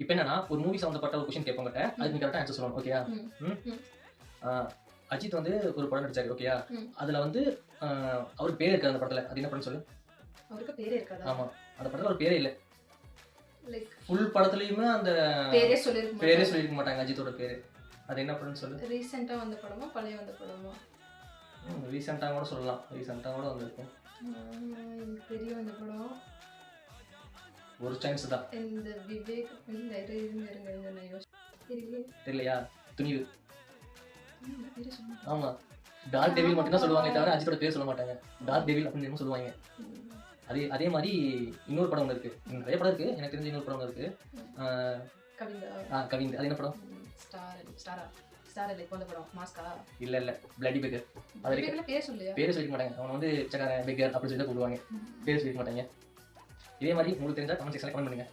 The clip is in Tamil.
இப்போ என்னன்னா ஒரு மூவி சம்மந்தப்பட்ட ஒரு கொஸ்டின் கேட்பாங்க, அதுக்கு நீ கரெக்டாக ஆன்சர் சொல்லணும். ஓகேயா? அஜித் வந்து ஒரு படம் நடிச்சாரு. ஓகேயா? அதுல வந்து அவருக்கு பேரே இருக்காது அந்த படத்துல. அது என்ன படம் சொல்லு? அவருக்கு பேரே இருக்காதா? ஆமா, அந்த படத்துல ஒரு பேரே இல்ல. லைக் ஃபுல் படத்துலயுமே அந்த பேரே சொல்லிருக்க மாட்டாங்க அஜித்தோட பேரு. அது என்ன படம்னு சொல்லு? ரீசெண்டா வந்த படமா பழைய வந்த படமா? ரீசெண்டா கூட சொல்லலாம். ரீசெண்டா கூட வந்திருக்கும். எனக்கு தெரியும் அந்த படம். ஒரு சான்ஸ் தான். இந்த விவேக் இருங்க நான் யோசிக்கிறேன். தெரியலையா? துணிவு. பேரே சொல்லுங்க. ஆமா, டார்க் டெவில் மட்டும் தான் சொல்லுவாங்க தவிர அஜித்தோட பேர் சொல்ல மாட்டாங்க. டார்க் டெவில் அப்படின்னு சொல்லுவாங்க. அதே மாதிரி இன்னொரு படம் ஒன்று இருக்கு. நிறைய படம் இருக்கு, எனக்கு தெரிஞ்ச இன்னொரு படம் ஒன்று இருக்கு. கவிந்த். அது என்ன படம்? ஸ்டார் லைக் வந்த படம் மாஸ்கா? இல்ல பிளடி பெக்கர். அதுல பேர் சொல்லியா? பேரே சொல்லிக்க மாட்டாங்க. அவன் வந்து பிச்சைக்காரன் பெக்கர் அப்படின்னு சொல்லி கூப்பிடுவாங்க. பேர் சொல்லிக்க மாட்டாங்க. இதே மாதிரி உங்களுக்கு தெரிஞ்சா கமெண்ட் செக்ஷன்ல கமெண்ட் பண்ணுங்க.